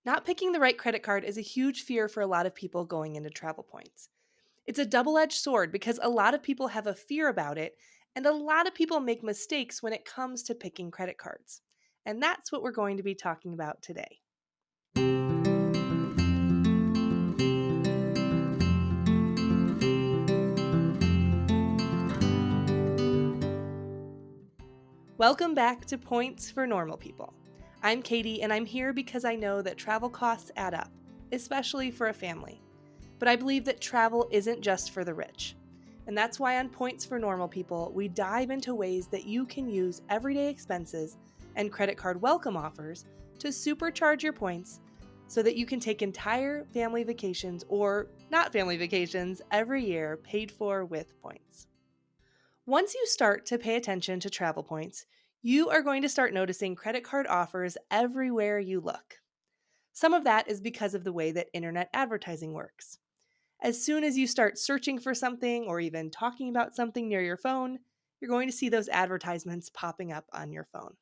Not picking the right credit card is a huge fear for a lot of people going into travel points. It's a double edged sword because a lot of people have a fear about it, and a lot of people make mistakes when it comes to picking credit cards. And that's what we're going to be talking about today. Welcome back to Points for Normal People. I'm Katie, and I'm here because I know that travel costs add up, especially for a family. But I believe that travel isn't just for the rich. And that's why on Points for Normal People, we dive into ways that you can use everyday expenses and credit card welcome offers to supercharge your points so that you can take entire family vacations or not family vacations every year paid for with points. Once you start to pay attention to travel points, you are going to start noticing credit card offers everywhere you look. Some of that is because of the way that internet advertising works. As soon as you start searching for something or even talking about something near your phone, you're going to see those advertisements popping up on your phone.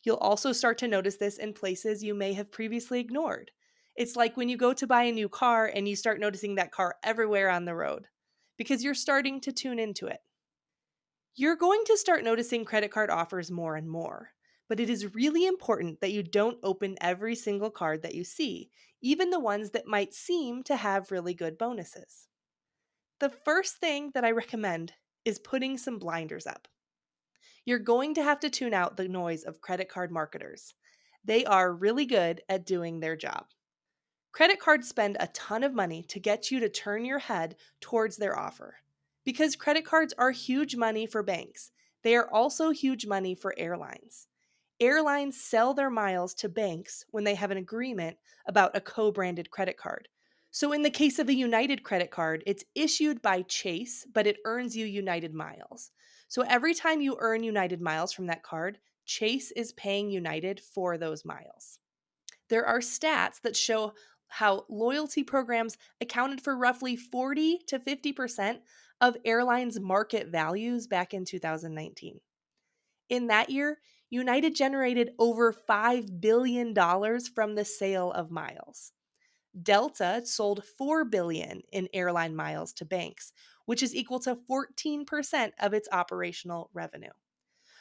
You'll also start to notice this in places you may have previously ignored. It's like when you go to buy a new car and you start noticing that car everywhere on the road because you're starting to tune into it. You're going to start noticing credit card offers more and more, but it is really important that you don't open every single card that you see, even the ones that might seem to have really good bonuses. The first thing that I recommend is putting some blinders up. You're going to have to tune out the noise of credit card marketers. They are really good at doing their job. Credit cards spend a ton of money to get you to turn your head towards their offer. Because credit cards are huge money for banks, they are also huge money for airlines. Airlines sell their miles to banks when they have an agreement about a co branded credit card. So, in the case of a United credit card, it's issued by Chase, but it earns you United miles. So, every time you earn United miles from that card, Chase is paying United for those miles. There are stats that show how loyalty programs accounted for roughly 40 to 50% of airlines' market values back in 2019. In that year, United generated over $5 billion from the sale of miles. Delta sold $4 billion in airline miles to banks, which is equal to 14% of its operational revenue.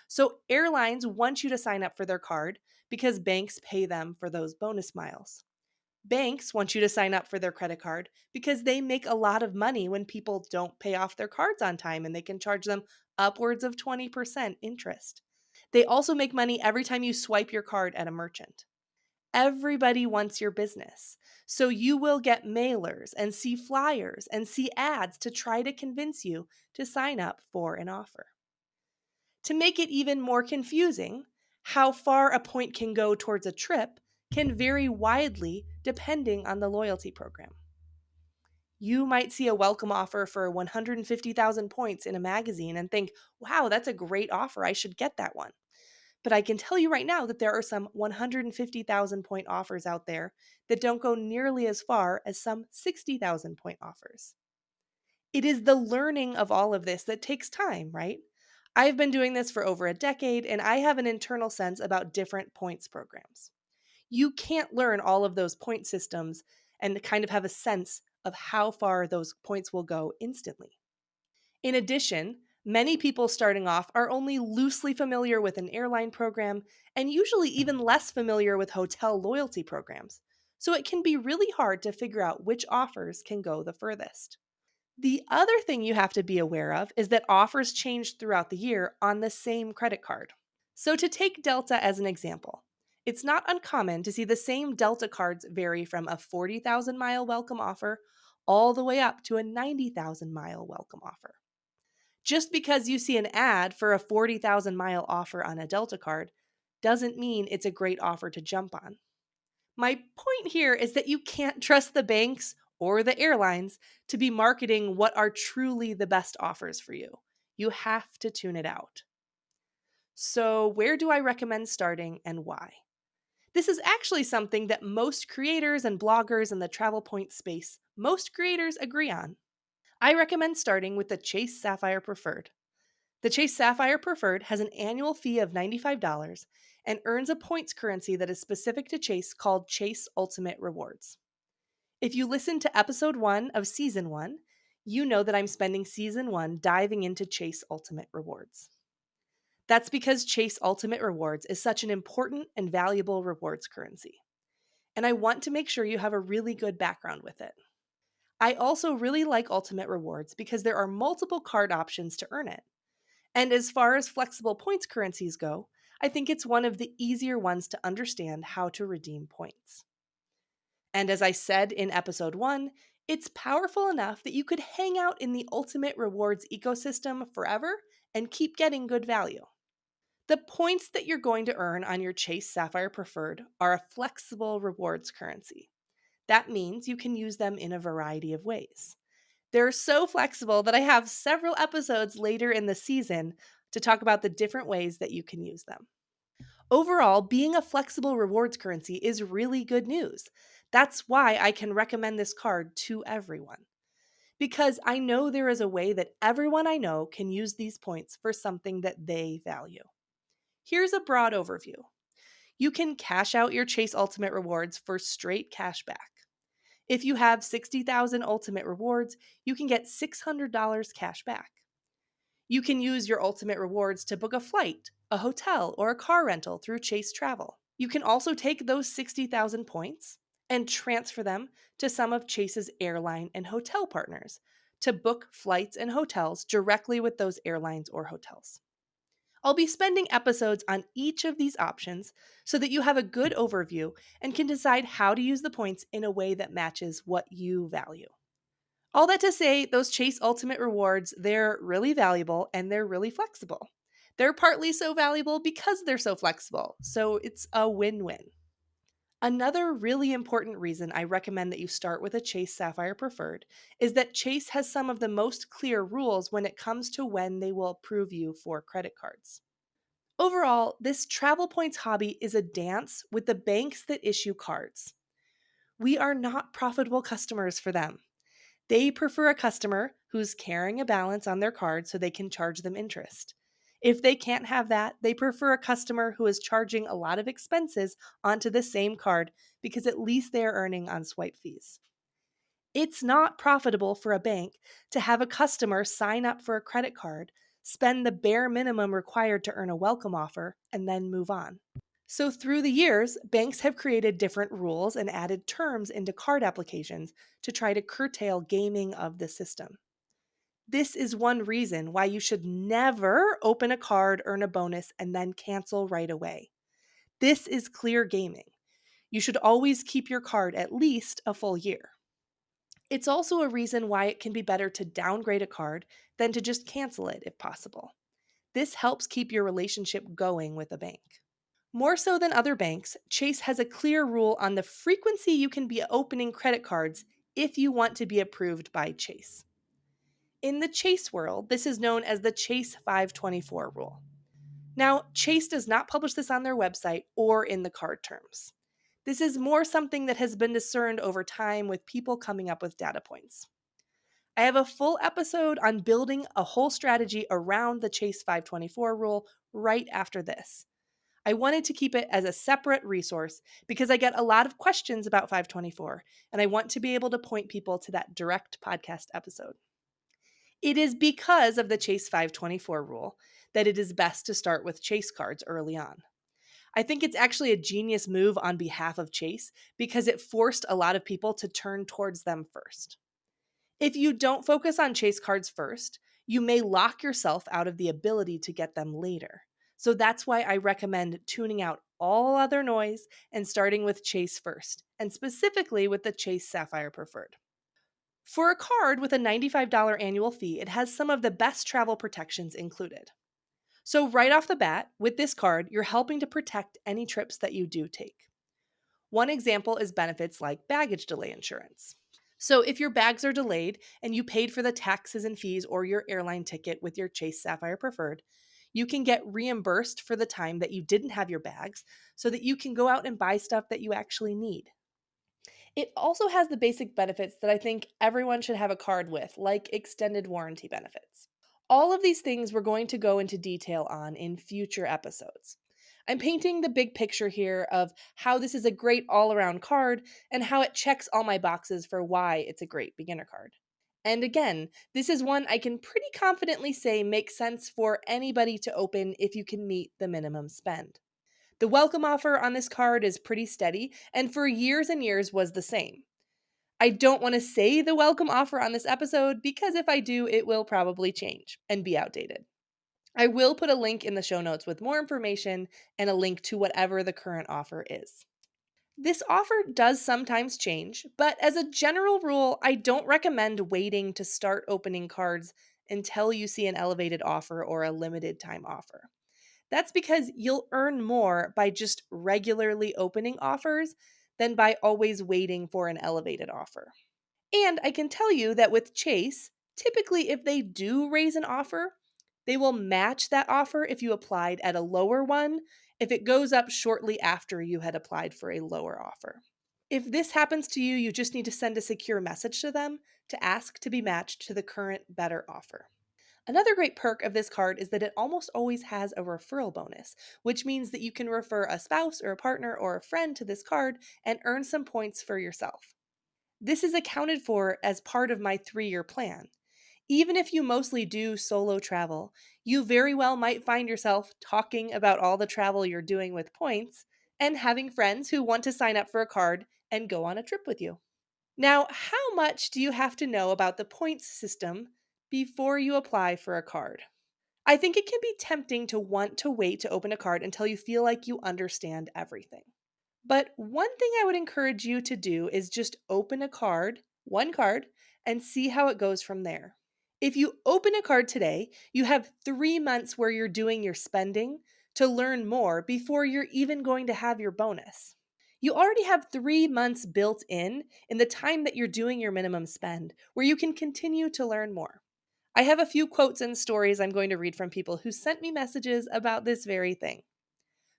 So airlines want you to sign up for their card because banks pay them for those bonus miles. Banks want you to sign up for their credit card because they make a lot of money when people don't pay off their cards on time and they can charge them upwards of 20% interest. They also make money every time you swipe your card at a merchant. Everybody wants your business. So you will get mailers and see flyers and see ads to try to convince you to sign up for an offer. To make it even more confusing, how far a point can go towards a trip can vary widely depending on the loyalty program. You might see a welcome offer for 150,000 points in a magazine and think, wow, that's a great offer. I should get that one. But I can tell you right now that there are some 150,000 point offers out there that don't go nearly as far as some 60,000 point offers. It is the learning of all of this that takes time, right? I've been doing this for over a decade, and I have an internal sense about different points programs. You can't learn all of those point systems and kind of have a sense of how far those points will go instantly. In addition, many people starting off are only loosely familiar with an airline program and usually even less familiar with hotel loyalty programs. So it can be really hard to figure out which offers can go the furthest. The other thing you have to be aware of is that offers change throughout the year on the same credit card. So, to take Delta as an example, it's not uncommon to see the same Delta cards vary from a 40,000 mile welcome offer all the way up to a 90,000 mile welcome offer. Just because you see an ad for a 40,000 mile offer on a Delta card doesn't mean it's a great offer to jump on. My point here is that you can't trust the banks or the airlines to be marketing what are truly the best offers for you. You have to tune it out. So, where do I recommend starting and why? This is actually something that most creators and bloggers in the travel point space, most creators agree on. I recommend starting with the Chase Sapphire Preferred. The Chase Sapphire Preferred has an annual fee of $95, and earns a points currency that is specific to Chase called Chase Ultimate Rewards. If you listen to episode 1 of season 1, you know that I'm spending season 1 diving into Chase Ultimate Rewards. That's because Chase Ultimate Rewards is such an important and valuable rewards currency. And I want to make sure you have a really good background with it. I also really like Ultimate Rewards because there are multiple card options to earn it. And as far as flexible points currencies go, I think it's one of the easier ones to understand how to redeem points. And as I said in episode 1, it's powerful enough that you could hang out in the Ultimate Rewards ecosystem forever and keep getting good value. The points that you're going to earn on your Chase Sapphire Preferred are a flexible rewards currency. That means you can use them in a variety of ways. They're so flexible that I have several episodes later in the season to talk about the different ways that you can use them. Overall, being a flexible rewards currency is really good news. That's why I can recommend this card to everyone. Because I know there is a way that everyone I know can use these points for something that they value. Here's a broad overview. You can cash out your Chase Ultimate Rewards for straight cash back. If you have 60,000 Ultimate Rewards, you can get $600 cash back. You can use your Ultimate Rewards to book a flight, a hotel, or a car rental through Chase Travel. You can also take those 60,000 points and transfer them to some of Chase's airline and hotel partners to book flights and hotels directly with those airlines or hotels. I'll be spending episodes on each of these options so that you have a good overview and can decide how to use the points in a way that matches what you value. All that to say, those Chase Ultimate Rewards, they're really valuable and they're really flexible. They're partly so valuable because they're so flexible, so it's a win-win. Another really important reason I recommend that you start with a Chase Sapphire Preferred is that Chase has some of the most clear rules when it comes to when they will approve you for credit cards. Overall, this travel points hobby is a dance with the banks that issue cards. We are not profitable customers for them. They prefer a customer who's carrying a balance on their card so they can charge them interest. If they can't have that, they prefer a customer who is charging a lot of expenses onto the same card because at least they're earning on swipe fees. It's not profitable for a bank to have a customer sign up for a credit card, spend the bare minimum required to earn a welcome offer, and then move on. So, through the years, banks have created different rules and added terms into card applications to try to curtail gaming of the system. This is one reason why you should never open a card, earn a bonus, and then cancel right away. This is clear gaming. You should always keep your card at least a full year. It's also a reason why it can be better to downgrade a card than to just cancel it if possible. This helps keep your relationship going with a bank. More so than other banks, Chase has a clear rule on the frequency you can be opening credit cards if you want to be approved by Chase. In the Chase world, this is known as the Chase 524 rule. Now, Chase does not publish this on their website or in the card terms. This is more something that has been discerned over time with people coming up with data points. I have a full episode on building a whole strategy around the Chase 524 rule right after this. I wanted to keep it as a separate resource because I get a lot of questions about 524, and I want to be able to point people to that direct podcast episode. It is because of the Chase 524 rule that it is best to start with Chase cards early on. I think it's actually a genius move on behalf of Chase because it forced a lot of people to turn towards them first. If you don't focus on Chase cards first, you may lock yourself out of the ability to get them later. So that's why I recommend tuning out all other noise and starting with Chase first, and specifically with the Chase Sapphire Preferred. For a card with a $95 annual fee, it has some of the best travel protections included. So right off the bat, with this card, you're helping to protect any trips that you do take. One example is benefits like baggage delay insurance. So if your bags are delayed and you paid for the taxes and fees or your airline ticket with your Chase Sapphire Preferred, you can get reimbursed for the time that you didn't have your bags so that you can go out and buy stuff that you actually need. It also has the basic benefits that I think everyone should have a card with, like extended warranty benefits. All of these things we're going to go into detail on in future episodes. I'm painting the big picture here of how this is a great all around card and how it checks all my boxes for why it's a great beginner card. And again, this is one I can pretty confidently say makes sense for anybody to open if you can meet the minimum spend. The welcome offer on this card is pretty steady and for years and years was the same. I don't want to say the welcome offer on this episode because if I do, it will probably change and be outdated. I will put a link in the show notes with more information and a link to whatever the current offer is. This offer does sometimes change, but as a general rule, I don't recommend waiting to start opening cards until you see an elevated offer or a limited time offer. That's because you'll earn more by just regularly opening offers than by always waiting for an elevated offer. And I can tell you that with Chase, typically if they do raise an offer, they will match that offer if you applied at a lower one if it goes up shortly after you had applied for a lower offer. If this happens to you, you just need to send a secure message to them to ask to be matched to the current better offer. Another great perk of this card is that it almost always has a referral bonus, which means that you can refer a spouse or a partner or a friend to this card and earn some points for yourself. This is accounted for as part of my 3-year plan. Even if you mostly do solo travel, you very well might find yourself talking about all the travel you're doing with points and having friends who want to sign up for a card and go on a trip with you. Now, how much do you have to know about the points system before you apply for a card? I think it can be tempting to want to wait to open a card until you feel like you understand everything. But one thing I would encourage you to do is just open a card, one card, and see how it goes from there. If you open a card today, you have 3 months where you're doing your spending to learn more before you're even going to have your bonus. You already have 3 months built in the time that you're doing your minimum spend, where you can continue to learn more. I have a few quotes and stories I'm going to read from people who sent me messages about this very thing.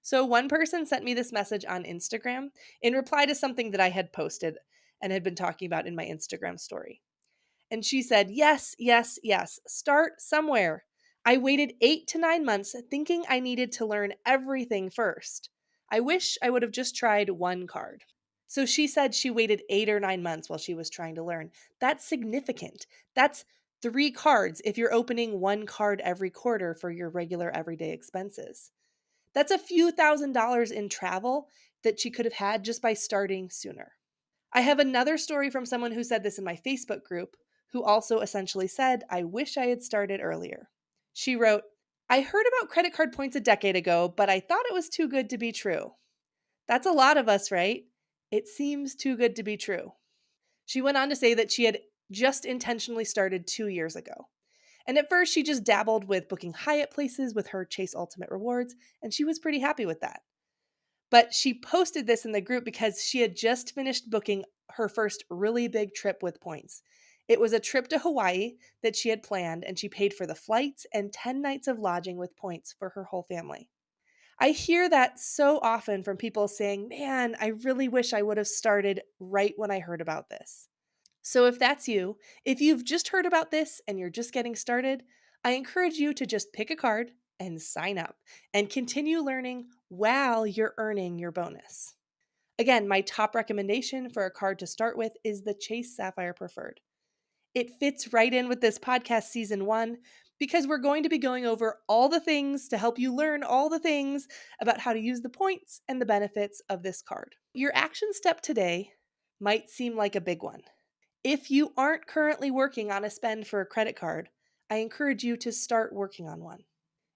So, one person sent me this message on Instagram in reply to something that I had posted and had been talking about in my Instagram story. And she said, "Yes, yes, yes, start somewhere. I waited 8 to 9 months thinking I needed to learn everything first. I wish I would have just tried one card." So she said she waited 8 or 9 months while she was trying to learn. That's significant. That's 3 cards if you're opening one card every quarter for your regular everyday expenses. That's a few $1,000s in travel that she could have had just by starting sooner. I have another story from someone who said this in my Facebook group, who also essentially said, "I wish I had started earlier." She wrote, "I heard about credit card points a decade ago, but I thought it was too good to be true." That's a lot of us, right? It seems too good to be true. She went on to say that she had just intentionally started 2 years ago. And at first, she just dabbled with booking Hyatt places with her Chase Ultimate Rewards, and she was pretty happy with that. But she posted this in the group because she had just finished booking her first really big trip with points. It was a trip to Hawaii that she had planned, and she paid for the flights and 10 nights of lodging with points for her whole family. I hear that so often from people saying, "Man, I really wish I would have started right when I heard about this." So if that's you, if you've just heard about this and you're just getting started, I encourage you to just pick a card and sign up and continue learning while you're earning your bonus. Again, my top recommendation for a card to start with is the Chase Sapphire Preferred. It fits right in with this podcast season 1 because we're going to be going over all the things to help you learn all the things about how to use the points and the benefits of this card. Your action step today might seem like a big one. If you aren't currently working on a spend for a credit card, I encourage you to start working on one.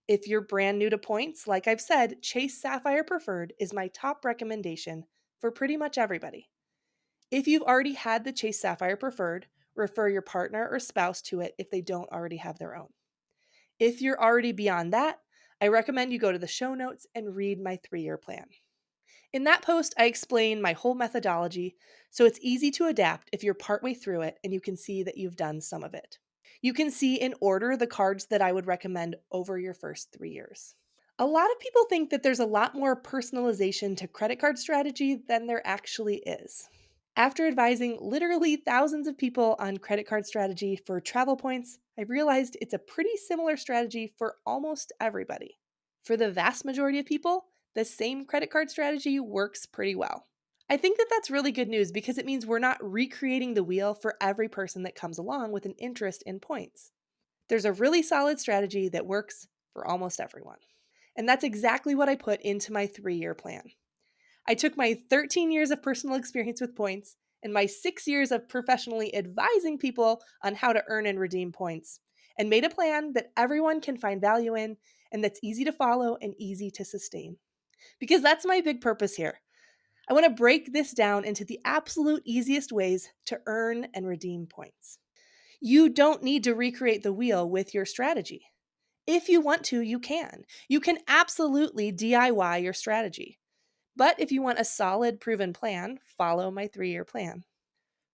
If you're brand new to points, like I've said, Chase Sapphire Preferred is my top recommendation for pretty much everybody. If you've already had the Chase Sapphire Preferred, refer your partner or spouse to it if they don't already have their own. If you're already beyond that, I recommend you go to the show notes and read my 3-year plan. In that post, I explain my whole methodology so it's easy to adapt if you're partway through it and you can see that you've done some of it. You can see in order the cards that I would recommend over your first 3 years. A lot of people think that there's a lot more personalization to credit card strategy than there actually is. After advising literally thousands of people on credit card strategy for travel points, I realized it's a pretty similar strategy for almost everybody. For the vast majority of people, the same credit card strategy works pretty well. I think that that's really good news because it means we're not recreating the wheel for every person that comes along with an interest in points. There's a really solid strategy that works for almost everyone. And that's exactly what I put into my 3-year plan. I took my 13 years of personal experience with points and my 6 years of professionally advising people on how to earn and redeem points and made a plan that everyone can find value in and that's easy to follow and easy to sustain. Because that's my big purpose here. I want to break this down into the absolute easiest ways to earn and redeem points. You don't need to recreate the wheel with your strategy. If you want to, you can. You can absolutely DIY your strategy. But if you want a solid, proven plan, follow my 3-year plan.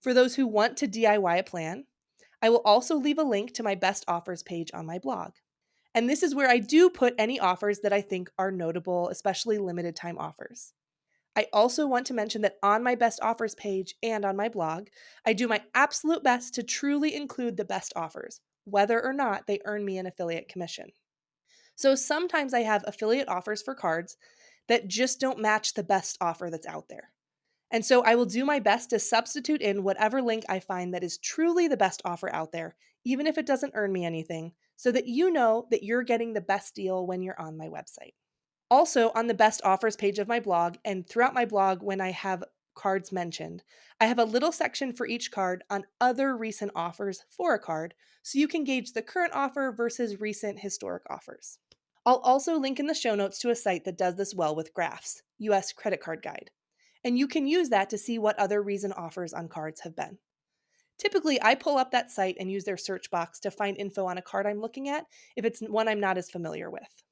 For those who want to DIY a plan, I will also leave a link to my best offers page on my blog. And this is where I do put any offers that I think are notable, especially limited time offers. I also want to mention that on my best offers page and on my blog, I do my absolute best to truly include the best offers, whether or not they earn me an affiliate commission. So sometimes I have affiliate offers for cards that just don't match the best offer that's out there. And so I will do my best to substitute in whatever link I find that is truly the best offer out there, even if it doesn't earn me anything, so that you know that you're getting the best deal when you're on my website. Also, on the best offers page of my blog, and throughout my blog when I have cards mentioned, I have a little section for each card on other recent offers for a card, so you can gauge the current offer versus recent historic offers. I'll also link in the show notes to a site that does this well with graphs, US Credit Card Guide, and you can use that to see what other recent offers on cards have been. Typically, I pull up that site and use their search box to find info on a card I'm looking at if it's one I'm not as familiar with.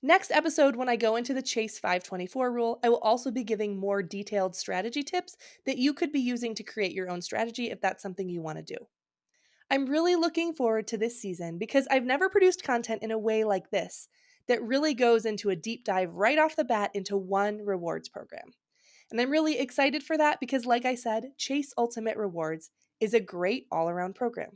Next episode, when I go into the Chase 524 rule, I will also be giving more detailed strategy tips that you could be using to create your own strategy if that's something you want to do. I'm really looking forward to this season because I've never produced content in a way like this that really goes into a deep dive right off the bat into one rewards program. And I'm really excited for that because, like I said, Chase Ultimate Rewards is a great all around program.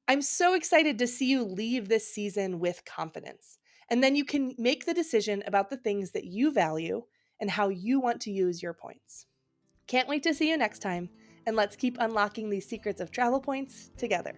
I'm so excited to see you leave this season with confidence. And then you can make the decision about the things that you value and how you want to use your points. Can't wait to see you next time, and let's keep unlocking these secrets of travel points together.